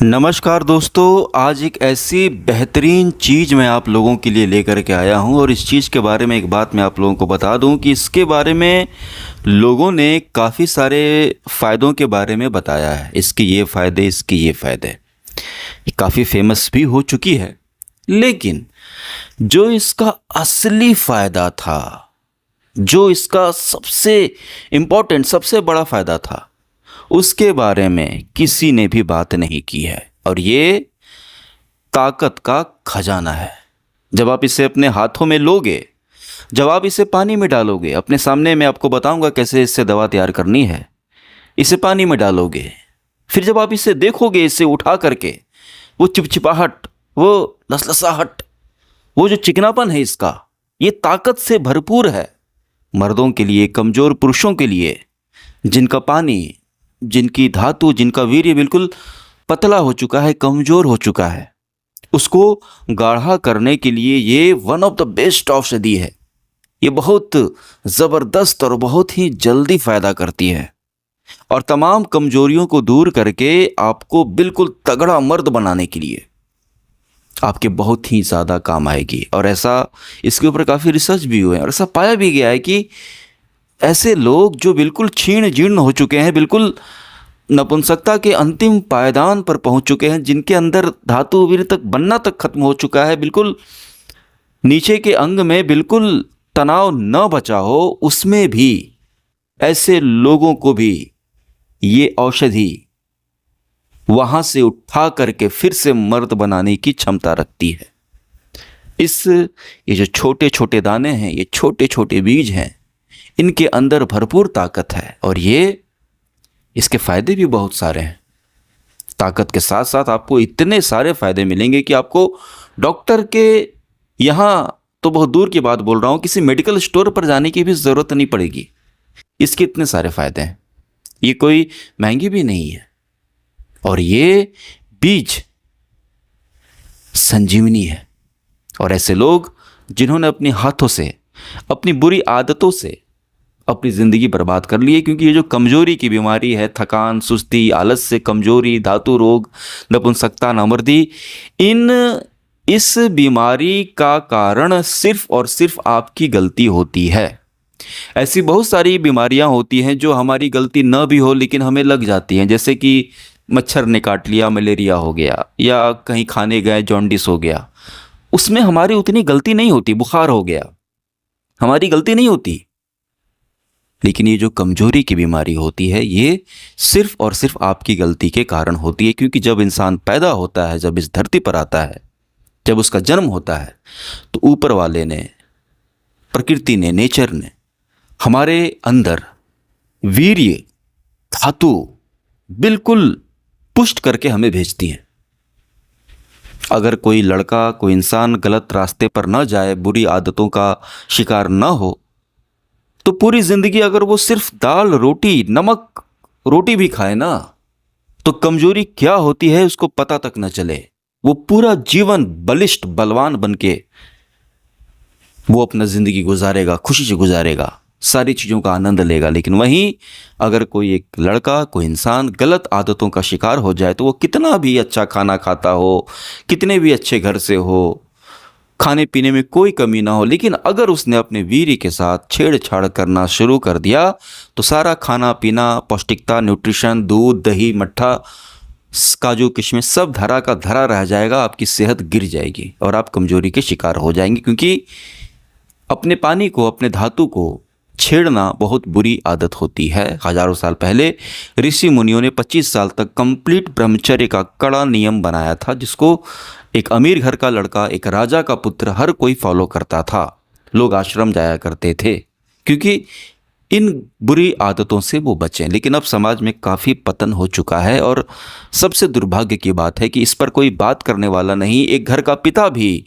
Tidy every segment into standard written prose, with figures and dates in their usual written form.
नमस्कार दोस्तों, आज एक ऐसी बेहतरीन चीज़ मैं आप लोगों के लिए लेकर के आया हूं और इस चीज़ के बारे में एक बात मैं आप लोगों को बता दूं कि इसके बारे में लोगों ने काफ़ी सारे फ़ायदों के बारे में बताया है। इसके ये फ़ायदे, इसके ये फ़ायदे, ये काफ़ी फेमस भी हो चुकी है। लेकिन जो इसका असली फ़ायदा था, जो इसका सबसे इम्पोर्टेंट, सबसे बड़ा फ़ायदा था, उसके बारे में किसी ने भी बात नहीं की है। और ये ताकत का खजाना है। जब आप इसे अपने हाथों में लोगे, जब आप इसे पानी में डालोगे, अपने सामने मैं आपको बताऊंगा कैसे इससे दवा तैयार करनी है। इसे पानी में डालोगे, फिर जब आप इसे देखोगे, इसे उठा करके, वो चिपचिपाहट, वो लसलसाहट, वो जो चिकनापन है इसका, ये ताकत से भरपूर है। मर्दों के लिए, कमज़ोर पुरुषों के लिए, जिनका पानी, जिनकी धातु, जिनका वीर्य बिल्कुल पतला हो चुका है, कमज़ोर हो चुका है, उसको गाढ़ा करने के लिए ये वन ऑफ द बेस्ट औषधि है। ये बहुत ज़बरदस्त और बहुत ही जल्दी फ़ायदा करती है और तमाम कमज़ोरियों को दूर करके आपको बिल्कुल तगड़ा मर्द बनाने के लिए आपके बहुत ही ज़्यादा काम आएगी। और ऐसा, इसके ऊपर काफ़ी रिसर्च भी हुए हैं और ऐसा पाया भी गया है कि ऐसे लोग जो बिल्कुल क्षीण जीर्ण हो चुके हैं, बिल्कुल नपुंसकता के अंतिम पायदान पर पहुंच चुके हैं, जिनके अंदर धातु वीर्य तक बनना तक खत्म हो चुका है, बिल्कुल नीचे के अंग में बिल्कुल तनाव न बचा हो, उसमें भी ऐसे लोगों को भी ये औषधि वहां से उठा करके फिर से मर्द बनाने की क्षमता रखती है। ये जो छोटे छोटे दाने हैं, ये छोटे छोटे बीज हैं, इनके अंदर भरपूर ताकत है और इसके फ़ायदे भी बहुत सारे हैं। ताकत के साथ साथ आपको इतने सारे फ़ायदे मिलेंगे कि आपको डॉक्टर के यहाँ तो बहुत दूर की बात बोल रहा हूँ, किसी मेडिकल स्टोर पर जाने की भी ज़रूरत नहीं पड़ेगी। इसके इतने सारे फ़ायदे हैं, ये कोई महंगी भी नहीं है। और ये बीज संजीवनी है। और ऐसे लोग जिन्होंने अपने हाथों से, अपनी बुरी आदतों से अपनी ज़िंदगी बर्बाद कर ली है, क्योंकि ये जो कमज़ोरी की बीमारी है, थकान, सुस्ती, आलस से कमज़ोरी, धातु रोग, नपुंसकता, नामर्दी, इस बीमारी का कारण सिर्फ और सिर्फ आपकी गलती होती है। ऐसी बहुत सारी बीमारियां होती हैं जो हमारी गलती न भी हो लेकिन हमें लग जाती हैं, जैसे कि मच्छर ने काट लिया, मलेरिया हो गया, या कहीं खाने गए जॉन्डिस हो गया। उसमें हमारी उतनी गलती नहीं होती। बुखार हो गया, हमारी गलती नहीं होती। लेकिन ये जो कमजोरी की बीमारी होती है, ये सिर्फ और सिर्फ आपकी गलती के कारण होती है। क्योंकि जब इंसान पैदा होता है, जब इस धरती पर आता है, जब उसका जन्म होता है, तो ऊपर वाले ने, प्रकृति ने, नेचर ने हमारे अंदर वीर्य, धातु बिल्कुल पुष्ट करके हमें भेजती है। अगर कोई लड़का, कोई इंसान गलत रास्ते पर न जाए, बुरी आदतों का शिकार न हो, तो पूरी जिंदगी अगर वो सिर्फ दाल रोटी, नमक रोटी भी खाए ना, तो कमजोरी क्या होती है उसको पता तक न चले। वो पूरा जीवन बलिष्ठ, बलवान बनके वो अपना जिंदगी गुजारेगा, खुशी से गुजारेगा, सारी चीज़ों का आनंद लेगा। लेकिन वहीं अगर कोई एक लड़का, कोई इंसान गलत आदतों का शिकार हो जाए, तो वो कितना भी अच्छा खाना खाता हो, कितने भी अच्छे घर से हो, खाने पीने में कोई कमी ना हो, लेकिन अगर उसने अपने वीर्य के साथ छेड़छाड़ करना शुरू कर दिया, तो सारा खाना पीना, पौष्टिकता, न्यूट्रिशन, दूध, दही, मट्ठा, काजू, किशमिश सब धरा का धरा रह जाएगा। आपकी सेहत गिर जाएगी और आप कमजोरी के शिकार हो जाएंगे। क्योंकि अपने पानी को, अपने धातु को छेड़ना बहुत बुरी आदत होती है। हजारों साल पहले ऋषि मुनियों ने 25 साल तक कंप्लीट ब्रह्मचर्य का कड़ा नियम बनाया था, जिसको एक अमीर घर का लड़का, एक राजा का पुत्र, हर कोई फॉलो करता था। लोग आश्रम जाया करते थे क्योंकि इन बुरी आदतों से वो बचें। लेकिन अब समाज में काफ़ी पतन हो चुका है और सबसे दुर्भाग्य की बात है कि इस पर कोई बात करने वाला नहीं। एक घर का पिता भी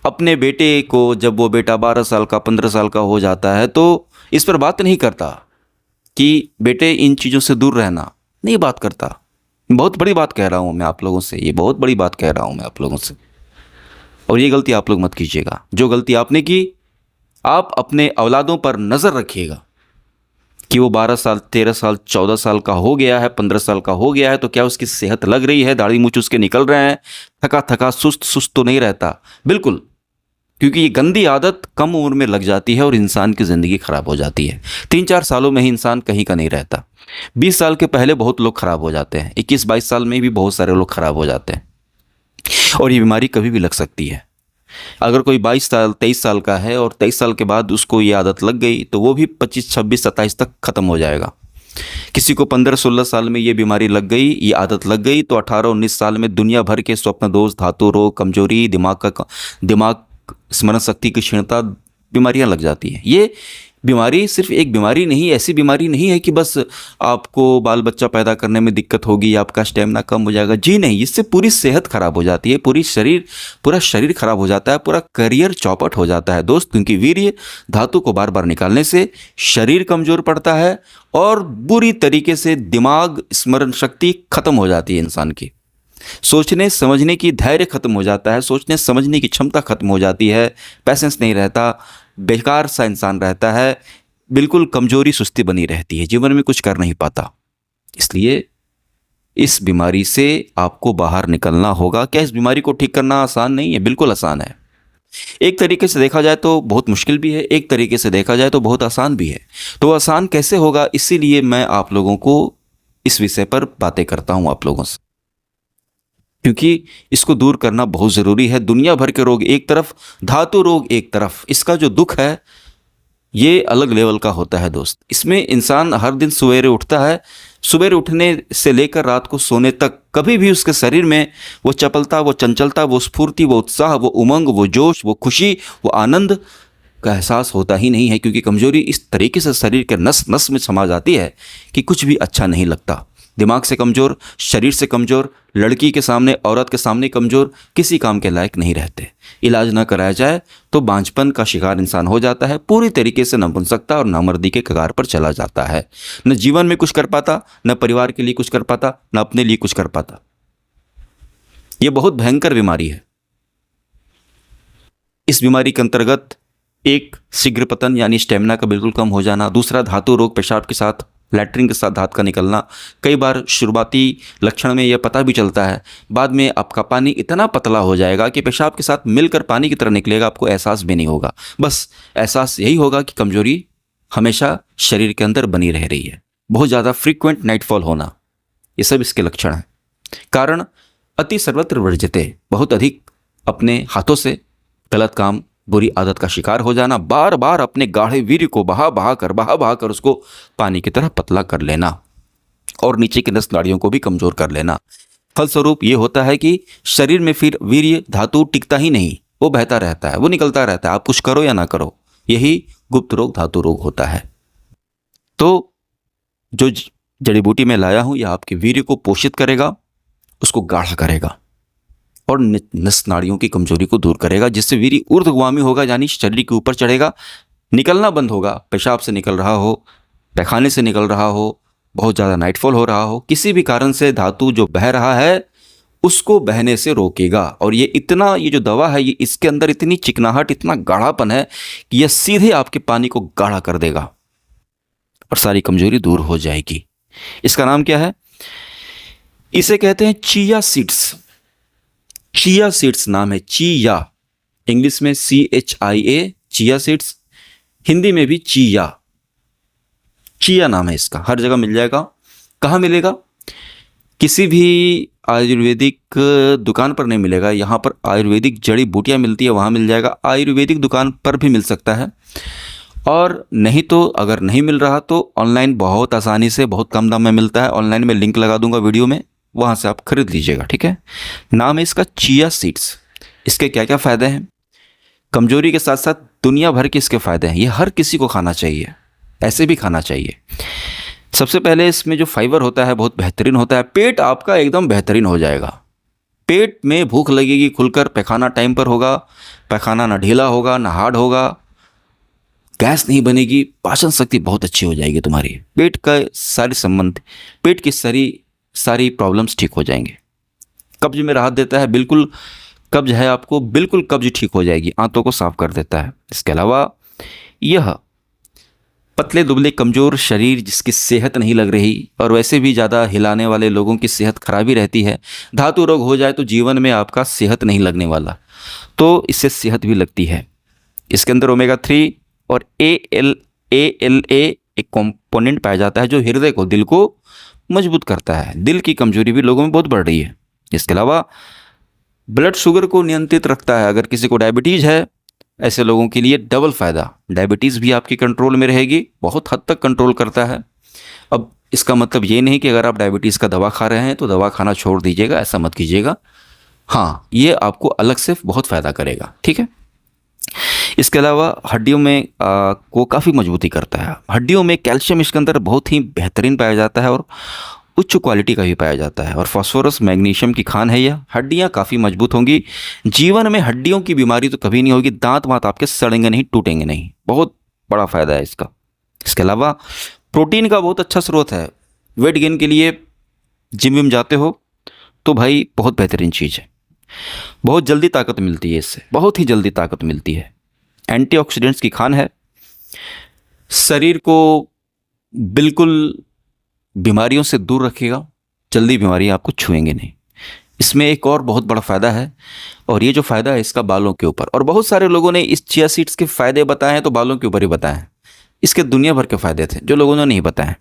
अपने बेटे को, जब वो बेटा 12 साल का, 15 साल का हो जाता है, तो इस पर बात नहीं करता कि बेटे इन चीज़ों से दूर रहना, नहीं बात करता। बहुत बड़ी बात कह रहा हूँ मैं आप लोगों से, ये बहुत बड़ी बात कह रहा हूँ मैं आप लोगों से। और ये गलती आप लोग मत कीजिएगा। जो गलती आपने की, आप अपने औलादों पर नज़र रखिएगा कि वो 12 साल, 13 साल, 14 साल का हो गया है, 15 साल का हो गया है, तो क्या उसकी सेहत लग रही है, दाढ़ी मूंछ उसके निकल रहे हैं, थका थका सुस्त सुस्त तो नहीं रहता। बिल्कुल, क्योंकि ये गंदी आदत कम उम्र में लग जाती है और इंसान की ज़िंदगी ख़राब हो जाती है। 3-4 सालों में ही इंसान कहीं का नहीं रहता। 20 साल के पहले बहुत लोग ख़राब हो जाते हैं, 21-22 साल में भी बहुत सारे लोग ख़राब हो जाते हैं। और ये बीमारी कभी भी लग सकती है। अगर कोई 22 साल, 23 साल का है और 23 साल के बाद उसको ये आदत लग गई, तो वो भी 25, 26, 27 तक ख़त्म हो जाएगा। किसी को 15-16 साल में ये बीमारी लग गई, ये आदत लग गई, तो 18-19 साल में दुनिया भर के स्वप्न दोष, धातु रोग, कमजोरी, दिमाग स्मरण शक्ति की क्षीणता बीमारियां लग जाती हैं। ये बीमारी सिर्फ एक बीमारी नहीं, ऐसी बीमारी नहीं है कि बस आपको बाल बच्चा पैदा करने में दिक्कत होगी, आपका स्टेमिना कम हो जाएगा। जी नहीं, इससे पूरी सेहत खराब हो जाती है, पूरा शरीर खराब हो जाता है, पूरा करियर चौपट हो जाता है दोस्त। क्योंकि वीर्य धातु को बार बार निकालने से शरीर कमजोर पड़ता है और बुरी तरीके से दिमाग स्मरण शक्ति खत्म हो जाती है इंसान की। सोचने समझने की धैर्य खत्म हो जाता है, सोचने समझने की क्षमता खत्म हो जाती है, पैसेंस नहीं रहता, बेकार सा इंसान रहता है, बिल्कुल कमजोरी सुस्ती बनी रहती है, जीवन में कुछ कर नहीं पाता। इसलिए इस बीमारी से आपको बाहर निकलना होगा। क्या इस बीमारी को ठीक करना आसान नहीं है? बिल्कुल आसान है। एक तरीके से देखा जाए तो बहुत मुश्किल भी है, एक तरीके से देखा जाए तो बहुत आसान भी है। तो आसान कैसे होगा, इसीलिए मैं आप लोगों को इस विषय पर बातें करता हूं आप लोगों से, क्योंकि इसको दूर करना बहुत ज़रूरी है। दुनिया भर के रोग एक तरफ, धातु रोग एक तरफ, इसका जो दुख है ये अलग लेवल का होता है दोस्त। इसमें इंसान हर दिन सवेरे उठता है, सवेरे उठने से लेकर रात को सोने तक कभी भी उसके शरीर में वो चपलता, वो चंचलता, वो स्फूर्ति, वो उत्साह, वो उमंग, वो जोश, वो खुशी, वो आनंद का एहसास होता ही नहीं है। क्योंकि कमजोरी इस तरीके से शरीर के नस नस में समा जाती है कि कुछ भी अच्छा नहीं लगता। दिमाग से कमज़ोर, शरीर से कमज़ोर, लड़की के सामने, औरत के सामने कमज़ोर, किसी काम के लायक नहीं रहते। इलाज ना कराया जाए तो बांझपन का शिकार इंसान हो जाता है, पूरी तरीके से नपुंसकता और नामर्दी के कगार पर चला जाता है। न जीवन में कुछ कर पाता, न परिवार के लिए कुछ कर पाता, न अपने लिए कुछ कर पाता। यह बहुत भयंकर बीमारी है। इस बीमारी के अंतर्गत एक शीघ्र पतन यानी स्टेमिना का बिल्कुल कम हो जाना, दूसरा धातु रोग, पेशाब के साथ, लैट्रिन के साथ धात का निकलना। कई बार शुरुआती लक्षण में यह पता भी चलता है, बाद में आपका पानी इतना पतला हो जाएगा कि पेशाब के साथ मिलकर पानी की तरह निकलेगा, आपको एहसास भी नहीं होगा। बस एहसास यही होगा कि कमजोरी हमेशा शरीर के अंदर बनी रह रही है। बहुत ज़्यादा फ्रीक्वेंट नाइटफॉल होना, ये सब इसके लक्षण हैं। कारण अति सर्वत्र वर्जते, बहुत अधिक अपने हाथों से गलत काम, बुरी आदत का शिकार हो जाना, बार बार अपने गाढ़े वीर्य को बहा बहा कर उसको पानी की तरह पतला कर लेना और नीचे की नस नाड़ियों को भी कमजोर कर लेना। फलस्वरूप ये होता है कि शरीर में फिर वीर्य धातु टिकता ही नहीं, वो बहता रहता है, वो निकलता रहता है, आप कुछ करो या ना करो। यही गुप्त रोग, धातु रोग होता है। तो जो जड़ी बूटी मैं लाया हूं, यह आपके वीर्य को पोषित करेगा, उसको गाढ़ा करेगा और नस नाड़ियों की कमजोरी को दूर करेगा, जिससे वीर्य ऊर्ध्वगामी होगा, यानी शरीर के ऊपर चढ़ेगा, निकलना बंद होगा। पेशाब से निकल रहा हो, पैखाने से निकल रहा हो, बहुत ज़्यादा नाइटफॉल हो रहा हो, किसी भी कारण से धातु जो बह रहा है उसको बहने से रोकेगा। और ये जो दवा है, ये इसके अंदर इतनी चिकनाहट, इतना गाढ़ापन है कि यह सीधे आपके पानी को गाढ़ा कर देगा और सारी कमजोरी दूर हो जाएगी। इसका नाम क्या है? इसे कहते हैं चिया सीड्स। चिया सीड्स नाम है, चिया, इंग्लिश में CHIA, चिया सीड्स, हिंदी में भी चिया, चिया नाम है इसका। हर जगह मिल जाएगा। कहाँ मिलेगा? किसी भी आयुर्वेदिक दुकान पर नहीं मिलेगा। यहाँ पर आयुर्वेदिक जड़ी बूटियाँ मिलती है, वहाँ मिल जाएगा। आयुर्वेदिक दुकान पर भी मिल सकता है, और नहीं तो अगर नहीं मिल रहा तो ऑनलाइन बहुत आसानी से, बहुत कम दाम में मिलता है। ऑनलाइन में लिंक लगा दूंगा वीडियो में, वहाँ से आप खरीद लीजिएगा, ठीक है। नाम है इसका चिया सीड्स। इसके क्या क्या फ़ायदे हैं? कमजोरी के साथ साथ दुनिया भर के इसके फ़ायदे हैं। ये हर किसी को खाना चाहिए, ऐसे भी खाना चाहिए। सबसे पहले इसमें जो फाइबर होता है बहुत बेहतरीन होता है। पेट आपका एकदम बेहतरीन हो जाएगा। पेट में भूख लगेगी खुलकर, पैखाना टाइम पर होगा, पैखाना ना ढीला होगा ना हार्ड होगा, गैस नहीं बनेगी, पाचन शक्ति बहुत अच्छी हो जाएगी तुम्हारी। पेट का सारे संबंध, पेट की सारी प्रॉब्लम्स ठीक हो जाएंगे। कब्ज में राहत देता है, बिल्कुल कब्ज है आपको, बिल्कुल कब्ज ठीक हो जाएगी, आंतों को साफ कर देता है। इसके अलावा यह पतले दुबले कमज़ोर शरीर जिसकी सेहत नहीं लग रही, और वैसे भी ज़्यादा हिलाने वाले लोगों की सेहत खराबी रहती है। धातु रोग हो जाए तो जीवन में आपका सेहत नहीं लगने वाला, तो इससे सेहत भी लगती है। इसके अंदर ओमेगा 3 और ALA एक कंपोनेंट पाया जाता है जो हृदय को, दिल को मजबूत करता है। दिल की कमजोरी भी लोगों में बहुत बढ़ रही है। इसके अलावा ब्लड शुगर को नियंत्रित रखता है। अगर किसी को डायबिटीज़ है, ऐसे लोगों के लिए डबल फ़ायदा, डायबिटीज़ भी आपकी कंट्रोल में रहेगी, बहुत हद तक कंट्रोल करता है। अब इसका मतलब ये नहीं कि अगर आप डायबिटीज़ का दवा खा रहे हैं तो दवा खाना छोड़ दीजिएगा, ऐसा मत कीजिएगा। हाँ, ये आपको अलग से बहुत फ़ायदा करेगा, ठीक है। इसके अलावा हड्डियों में को काफ़ी मजबूती करता है। हड्डियों में कैल्शियम इसके अंदर बहुत ही बेहतरीन पाया जाता है और उच्च क्वालिटी का भी पाया जाता है। और फास्फोरस मैग्नीशियम की खान है यह। हड्डियाँ काफ़ी मजबूत होंगी। जीवन में हड्डियों की बीमारी तो कभी नहीं होगी। दांत वांत आपके सड़ेंगे नहीं, टूटेंगे नहीं। बहुत बड़ा फ़ायदा है इसका। इसके अलावा प्रोटीन का बहुत अच्छा स्रोत है। वेट गेन के लिए जिम विम जाते हो तो भाई बहुत बेहतरीन चीज़ है। बहुत जल्दी ताकत मिलती है इससे, बहुत ही जल्दी ताकत मिलती है। एंटीऑक्सीडेंट्स की खान है। शरीर को बिल्कुल बीमारियों से दूर रखेगा। जल्दी बीमारी आपको छुएंगे नहीं। इसमें एक और बहुत बड़ा फ़ायदा है, और ये जो फ़ायदा है इसका बालों के ऊपर। और बहुत सारे लोगों ने इस चिया सीड्स के फ़ायदे बताए हैं तो बालों के ऊपर ही बताए हैं। इसके दुनिया भर के फ़ायदे थे जो लोगों ने नहीं बताए।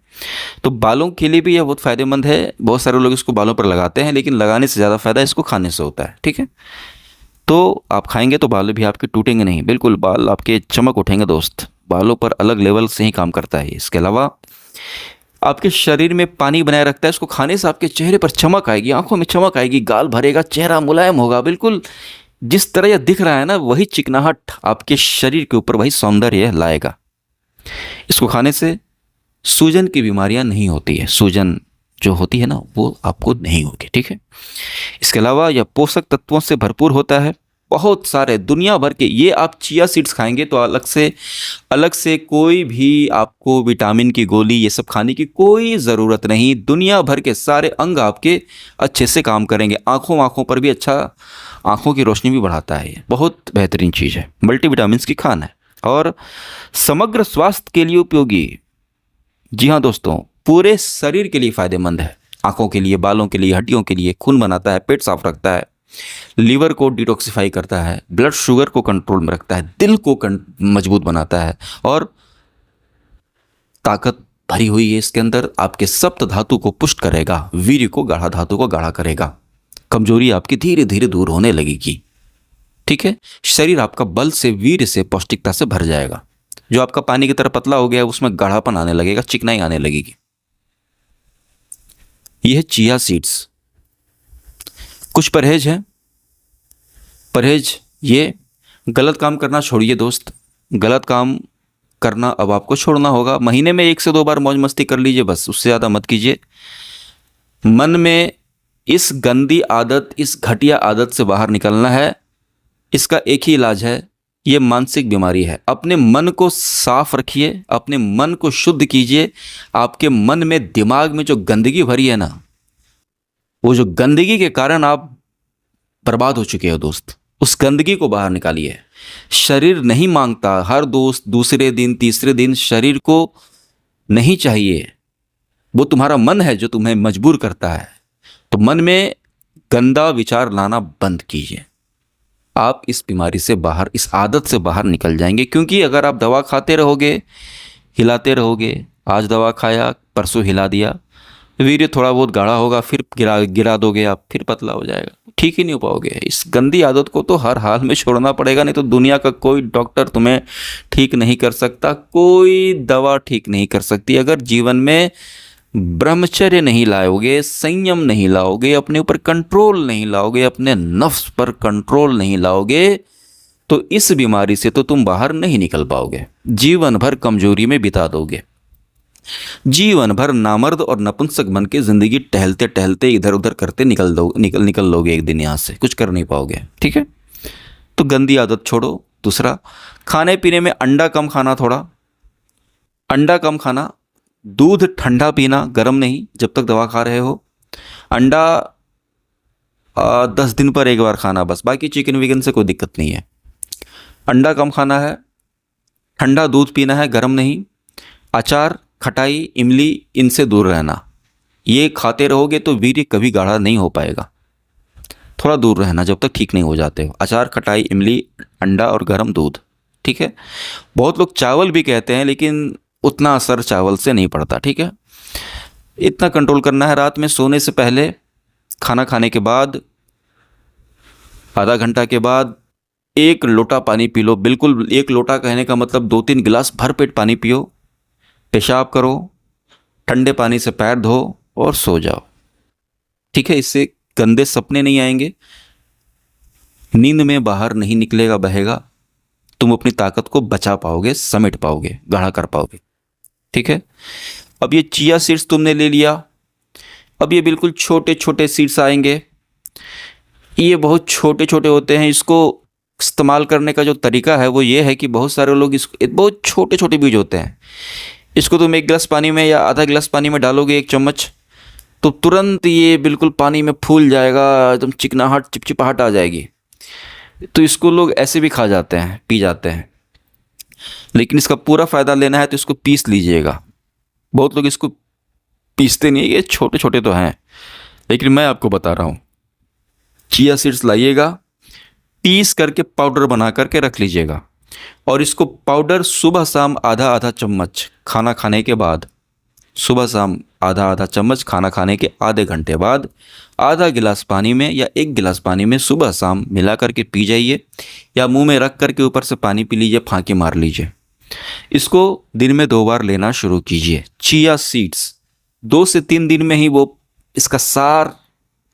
तो बालों के लिए भी यह बहुत फ़ायदेमंद है। बहुत सारे लोग इसको बालों पर लगाते हैं, लेकिन लगाने से ज़्यादा फ़ायदा इसको खाने से होता है, ठीक है। तो आप खाएंगे तो बाल भी आपके टूटेंगे नहीं, बिल्कुल बाल आपके चमक उठेंगे दोस्त। बालों पर अलग लेवल से ही काम करता है। इसके अलावा आपके शरीर में पानी बनाए रखता है। इसको खाने से आपके चेहरे पर चमक आएगी, आंखों में चमक आएगी, गाल भरेगा, चेहरा मुलायम होगा। बिल्कुल जिस तरह यह दिख रहा है ना, वही चिकनाहट आपके शरीर के ऊपर, वही सौंदर्य लाएगा। इसको खाने से सूजन की बीमारियां नहीं होती है। सूजन जो होती है ना, वो आपको नहीं होगी, ठीक है। इसके अलावा यह पोषक तत्वों से भरपूर होता है। बहुत सारे दुनिया भर के, ये आप चिया सीड्स खाएंगे तो अलग से कोई भी आपको विटामिन की गोली ये सब खाने की कोई ज़रूरत नहीं। दुनिया भर के सारे अंग आपके अच्छे से काम करेंगे। आँखों पर भी अच्छा, आँखों की रोशनी भी बढ़ाता है। ये बहुत बेहतरीन चीज़ है। मल्टीविटामिन्स की खान है और समग्र स्वास्थ्य के लिए उपयोगी। जी हाँ दोस्तों, पूरे शरीर के लिए फ़ायदेमंद है। आँखों के लिए, बालों के लिए, हड्डियों के लिए। खून बनाता है, पेट साफ रखता है, लीवर को डिटॉक्सिफाई करता है, ब्लड शुगर को कंट्रोल में रखता है, दिल को मजबूत बनाता है, और ताकत भरी हुई है इसके अंदर। आपके सप्त धातु को पुष्ट करेगा, वीर्य को गाढ़ा, धातु को गाढ़ा करेगा। कमजोरी आपकी धीरे धीरे दूर होने लगेगी, ठीक है। शरीर आपका बल से, वीर्य से, पौष्टिकता से भर जाएगा। जो आपका पानी की तरह पतला हो गया है उसमें गाढ़ापन आने लगेगा, चिकनाई आने लगेगी। यह है चिया सीड्स। कुछ परहेज है। परहेज ये, गलत काम करना छोड़िए दोस्त। गलत काम करना अब आपको छोड़ना होगा। महीने में 1 से 2 बार मौज मस्ती कर लीजिए बस, उससे ज़्यादा मत कीजिए। मन में इस गंदी आदत, इस घटिया आदत से बाहर निकलना है। इसका एक ही इलाज है, ये मानसिक बीमारी है। अपने मन को साफ रखिए, अपने मन को शुद्ध कीजिए। आपके मन में, दिमाग में जो गंदगी भरी है ना, वो जो गंदगी के कारण आप बर्बाद हो चुके हो दोस्त, उस गंदगी को बाहर निकालिए। शरीर नहीं मांगता, हर दूसरे दिन, तीसरे दिन शरीर को नहीं चाहिए। वो तुम्हारा मन है जो तुम्हें मजबूर करता है। तो मन में गंदा विचार लाना बंद कीजिए। आप इस बीमारी से बाहर, इस आदत से बाहर निकल जाएंगे। क्योंकि अगर आप दवा खाते रहोगे, हिलाते रहोगे, आज दवा खाया, परसों हिला दिया, वीर्य थोड़ा बहुत गाढ़ा होगा, फिर गिरा दोगे आप, फिर पतला हो जाएगा, ठीक ही नहीं हो पाओगे। इस गंदी आदत को तो हर हाल में छोड़ना पड़ेगा, नहीं तो दुनिया का कोई डॉक्टर तुम्हें ठीक नहीं कर सकता, कोई दवा ठीक नहीं कर सकती। अगर जीवन में ब्रह्मचर्य नहीं लाओगे, संयम नहीं लाओगे, अपने ऊपर कंट्रोल नहीं लाओगे, अपने नफ्स पर कंट्रोल नहीं लाओगे, तो इस बीमारी से तो तुम बाहर नहीं निकल पाओगे। जीवन भर कमजोरी में बिता दोगे। जीवन भर नामर्द और नपुंसक बन के जिंदगी टहलते टहलते इधर उधर करते निकल लोगे। एक दिन यहाँ से कुछ कर नहीं पाओगे, ठीक है। तो गंदी आदत छोड़ो। दूसरा, खाने पीने में अंडा कम खाना, थोड़ा अंडा कम खाना। दूध ठंडा पीना, गर्म नहीं, जब तक दवा खा रहे हो। अंडा 10 दिन पर 1 बार खाना बस, बाकी चिकन विकन से कोई दिक्कत नहीं है। अंडा कम खाना है। ठंडा दूध पीना है, गर्म नहीं। अचार, खटाई, इमली, इनसे दूर रहना। ये खाते रहोगे तो वीर्य कभी गाढ़ा नहीं हो पाएगा। थोड़ा दूर रहना जब तक ठीक नहीं हो जाते हो। अचार, खटाई, इमली, अंडा और गर्म दूध। ठीक है। बहुत लोग चावल भी कहते हैं, लेकिन उतना असर चावल से नहीं पड़ता। ठीक है। इतना कंट्रोल करना है। रात में सोने से पहले, खाना खाने के बाद, आधा घंटा के बाद 1 लोटा पानी पी लो। बिल्कुल 1 लोटा कहने का मतलब 2-3 गिलास भर पेट पानी पियो। पेशाब करो, ठंडे पानी से पैर धो और सो जाओ। ठीक है। इससे गंदे सपने नहीं आएंगे, नींद में बाहर नहीं निकलेगा बहेगा, तुम अपनी ताकत को बचा पाओगे, समेट पाओगे, गाढ़ा कर पाओगे। ठीक है। अब ये चिया सीड्स तुमने ले लिया। अब ये बिल्कुल छोटे छोटे सीड्स आएंगे। ये बहुत छोटे छोटे होते हैं। इसको इस्तेमाल करने का जो तरीका है वो ये है कि बहुत सारे लोग इसको, बहुत छोटे छोटे बीज होते हैं, इसको तुम 1 गिलास पानी में या आधा गिलास पानी में डालोगे, 1 चम्मच, तो तुरंत ये बिल्कुल पानी में फूल जाएगा, एकदम चिकनाहट, चिपचिपाहट आ जाएगी। तो इसको लोग ऐसे भी खा जाते हैं, पी जाते हैं। लेकिन इसका पूरा फ़ायदा लेना है तो इसको पीस लीजिएगा। बहुत लोग इसको पीसते नहीं, ये छोटे छोटे तो हैं, लेकिन मैं आपको बता रहा हूँ। चिया सीड्स लाइएगा, पीस करके पाउडर बना करके रख लीजिएगा, और इसको पाउडर सुबह शाम आधा आधा चम्मच खाना खाने के बाद, सुबह शाम आधा आधा चम्मच खाना खाने के आधे घंटे बाद आधा गिलास पानी में या 1 गिलास पानी में सुबह शाम मिला करके पी जाइए, या मुंह में रख करके ऊपर से पानी पी लीजिए, फांकी मार लीजिए। इसको दिन में 2 बार लेना शुरू कीजिए। चिया सीड्स 2 से 3 दिन में ही वो इसका सार,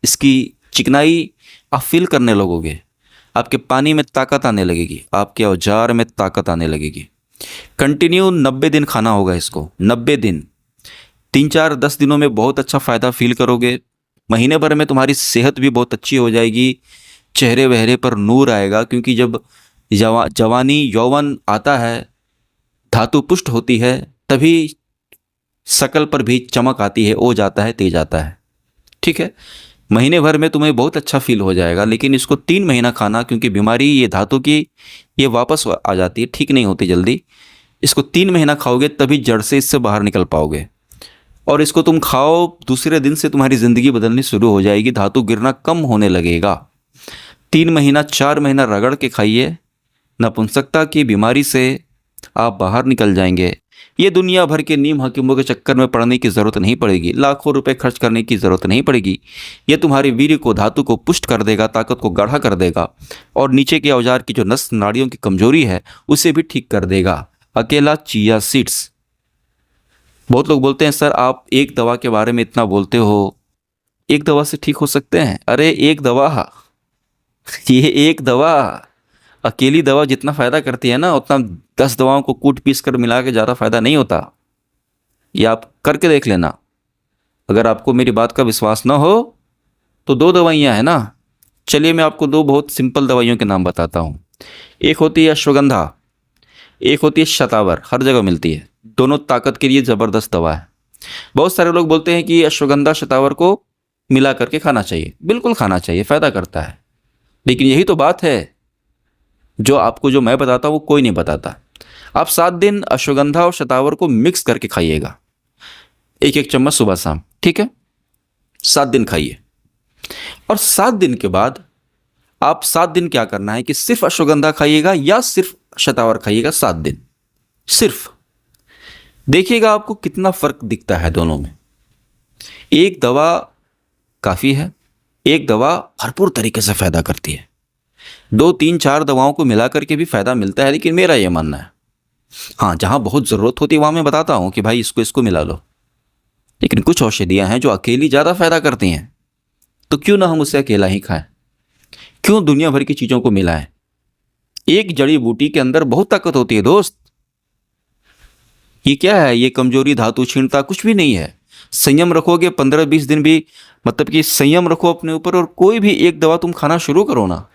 इसकी चिकनाई आप फील करने लगोगे। आपके पानी में ताकत आने लगेगी, आपके औजार में ताकत आने लगेगी। कंटिन्यू 90 दिन खाना होगा इसको, 90 दिन। 3-4-10 दिनों में बहुत अच्छा फ़ायदा फील करोगे। महीने भर में तुम्हारी सेहत भी बहुत अच्छी हो जाएगी, चेहरे वहरे पर नूर आएगा, क्योंकि जब जवानी यौवन आता है, धातु पुष्ट होती है, तभी शकल पर भी चमक आती है, ओज आता है, तेज आता है। ठीक है। महीने भर में तुम्हें बहुत अच्छा फील हो जाएगा, लेकिन इसको 3 महीना खाना, क्योंकि बीमारी ये धातु की ये वापस आ जाती है, ठीक नहीं होती जल्दी। इसको 3 महीना खाओगे तभी जड़ से इससे बाहर निकल पाओगे। और इसको तुम खाओ, दूसरे दिन से तुम्हारी ज़िंदगी बदलनी शुरू हो जाएगी, धातु गिरना कम होने लगेगा। 3 महीना 4 महीना रगड़ के खाइए, नपुंसकता की बीमारी से आप बाहर निकल जाएंगे। ये दुनिया भर के नीम हकीमों के चक्कर में पड़ने की ज़रूरत नहीं पड़ेगी, लाखों रुपए खर्च करने की ज़रूरत नहीं पड़ेगी। ये तुम्हारे वीर्य को, धातु को पुष्ट कर देगा, ताकत को गाढ़ा कर देगा, और नीचे के औजार की जो नस नाड़ियों की कमजोरी है उसे भी ठीक कर देगा। अकेला चिया सीड्स। बहुत लोग बोलते हैं सर आप एक दवा के बारे में इतना बोलते हो, एक दवा से ठीक हो सकते हैं? अरे एक दवा, ये एक दवा, अकेली दवा जितना फ़ायदा करती है ना, उतना 10 दवाओं को कूट पीस कर मिला के ज़्यादा फ़ायदा नहीं होता। ये आप करके देख लेना। अगर आपको मेरी बात का विश्वास ना हो तो 2 दवाइयाँ हैं ना। चलिए मैं आपको 2 बहुत सिंपल दवाइयों के नाम बताता हूँ। एक होती है अश्वगंधा, एक होती है शतावर, हर जगह मिलती है। दोनों ताकत के लिए ज़बरदस्त दवा है। बहुत सारे लोग बोलते हैं कि अश्वगंधा शतावर को मिला करके खाना चाहिए। बिल्कुल खाना चाहिए, फ़ायदा करता है। लेकिन यही तो बात है, जो मैं बताता हूँ वो कोई नहीं बताता। आप 7 दिन अश्वगंधा और शतावर को मिक्स करके खाइएगा, 1-1 चम्मच सुबह शाम। ठीक है। 7 दिन खाइए, और 7 दिन के बाद आप 7 दिन क्या करना है कि सिर्फ अश्वगंधा खाइएगा या सिर्फ शतावर खाइएगा 7 दिन सिर्फ। देखिएगा आपको कितना फर्क दिखता है दोनों में। एक दवा काफ़ी है, एक दवा भरपूर तरीके से फ़ायदा करती है। 2-3-4 दवाओं को मिला करके भी फ़ायदा मिलता है, लेकिन मेरा ये मानना है, हाँ जहाँ बहुत ज़रूरत होती है वहाँ मैं बताता हूँ कि भाई इसको मिला लो। लेकिन कुछ औषधियाँ हैं जो अकेली ज़्यादा फ़ायदा करती हैं, तो क्यों ना हम उसे अकेला ही खाएं? क्यों दुनिया भर की चीज़ों को मिलाएं? एक जड़ी बूटी के अंदर बहुत ताकत होती है दोस्त। ये क्या है? ये कमजोरी, धातु क्षीणता कुछ भी नहीं है। संयम रखोगे 15-20 दिन भी, मतलब कि संयम रखो अपने ऊपर, और कोई भी एक दवा तुम खाना शुरू करो ना।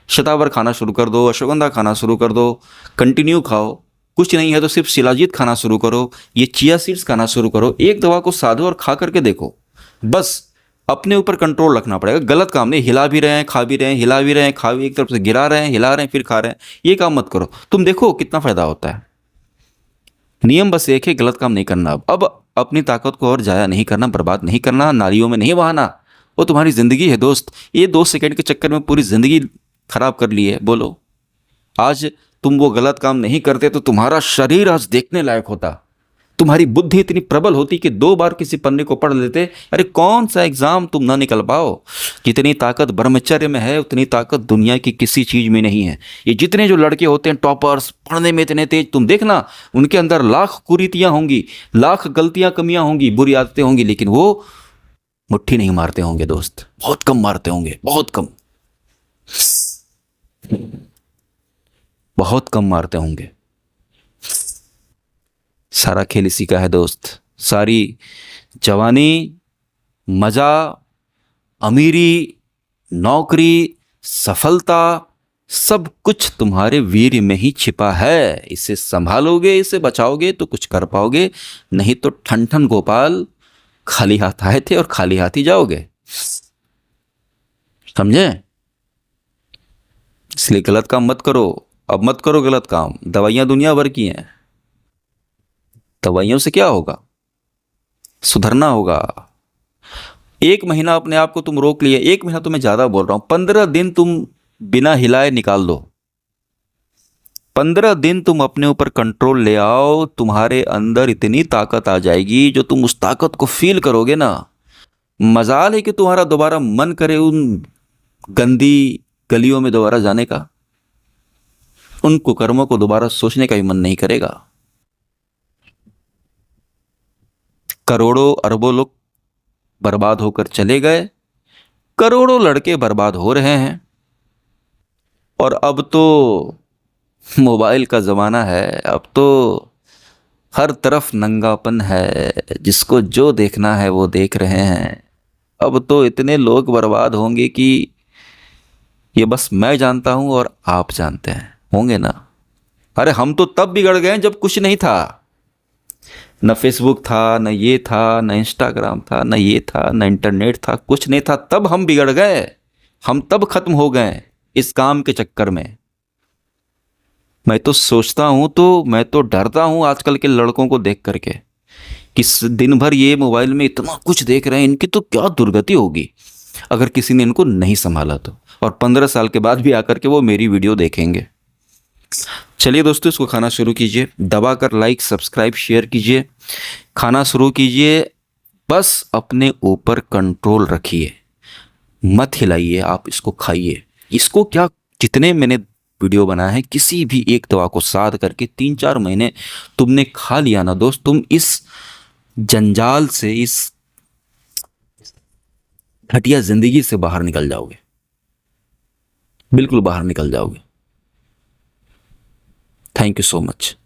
शतावर खाना शुरू कर दो, अश्वगंधा खाना शुरू कर दो, कंटिन्यू खाओ। कुछ नहीं है तो सिर्फ शिलाजीत खाना शुरू करो, ये चिया सीड्स खाना शुरू करो। एक दवा को साधो और खा करके देखो। बस अपने ऊपर कंट्रोल रखना पड़ेगा। गलत काम नहीं, हिला भी रहे हैं, खा भी रहे हैं, हिला भी रहे हैं, खा भी, एक तरफ से गिरा रहे हैं, हिला रहे हैं, फिर खा रहे हैं, ये काम मत करो। तुम देखो कितना फ़ायदा होता है। नियम बस एक है, गलत काम नहीं करना। अब अपनी ताकत को और जाया नहीं करना, बर्बाद नहीं करना, नालियों में नहीं बहाना। वो तुम्हारी ज़िंदगी है दोस्त। ये 2 सेकंड के चक्कर में पूरी ज़िंदगी खराब कर ली है। बोलो, आज तुम वो गलत काम नहीं करते तो तुम्हारा शरीर आज देखने लायक होता। तुम्हारी बुद्धि इतनी प्रबल होती कि 2 बार किसी पन्ने को पढ़ लेते। अरे कौन सा एग्जाम तुम ना निकल पाओ। जितनी ताकत ब्रह्मचर्य में है उतनी ताकत दुनिया की किसी चीज में नहीं है। ये जितने जो लड़के होते हैं टॉपर्स, पढ़ने में इतने तेज, तुम देखना उनके अंदर लाख कुरीतियां होंगी, लाख गलतियां, कमियां होंगी, बुरी आदतें होंगी, लेकिन वो मुट्ठी नहीं मारते होंगे दोस्त। बहुत कम मारते होंगे, बहुत कम, बहुत कम मारते होंगे। सारा खेल इसी का है दोस्त। सारी जवानी, मजा, अमीरी, नौकरी, सफलता, सब कुछ तुम्हारे वीर में ही छिपा है। इसे संभालोगे, इसे बचाओगे तो कुछ कर पाओगे, नहीं तो ठन ठन गोपाल, खाली हाथ आए थे और खाली हाथ ही जाओगे। समझे? इसलिए गलत काम मत करो। अब मत करो गलत काम। दवाइयां दुनिया भर की हैं, दवाइयों से क्या होगा? सुधरना होगा। 1 महीना अपने आप को तुम रोक लिए, 1 महीना तो मैं ज्यादा बोल रहा हूं, 15 दिन तुम बिना हिलाए निकाल दो। 15 दिन तुम अपने ऊपर कंट्रोल ले आओ, तुम्हारे अंदर इतनी ताकत आ जाएगी, जो तुम उस ताकत को फील करोगे ना, मजाल है कि तुम्हारा दोबारा मन करे उन गंदी गलियों में दोबारा जाने का, उन कुकर्मों को दोबारा सोचने का भी मन नहीं करेगा। करोड़ों अरबों लोग बर्बाद होकर चले गए, करोड़ों लड़के बर्बाद हो रहे हैं। और अब तो मोबाइल का ज़माना है, अब तो हर तरफ नंगापन है, जिसको जो देखना है वो देख रहे हैं। अब तो इतने लोग बर्बाद होंगे कि ये बस मैं जानता हूं और आप जानते हैं, होंगे ना। अरे हम तो तब बिगड़ गए जब कुछ नहीं था, न फेसबुक था, न ये था, न इंस्टाग्राम था, न ये था, न इंटरनेट था, कुछ नहीं था, तब हम बिगड़ गए। हम तब खत्म हो गए इस काम के चक्कर में। मैं तो सोचता हूं, तो मैं तो डरता हूं आजकल के लड़कों को देख करके कि दिन भर ये मोबाइल में इतना कुछ देख रहे हैं, इनकी तो क्या दुर्गति होगी अगर किसी ने इनको नहीं संभाला तो। और 15 साल के बाद भी आकर के वो मेरी वीडियो देखेंगे। चलिए दोस्तों, इसको खाना शुरू कीजिए, दबाकर लाइक, सब्सक्राइब, शेयर कीजिए, खाना शुरू कीजिए। बस अपने ऊपर कंट्रोल रखिए, मत हिलाइए, आप इसको खाइए। इसको क्या, जितने मैंने वीडियो बनाया है, किसी भी एक दवा को साध करके 3-4 महीने तुमने खा लिया ना दोस्त, तुम इस जंजाल से, इस घटिया जिंदगी से बाहर निकल जाओगे, बिल्कुल बाहर निकल जाओगे। Thank you so much.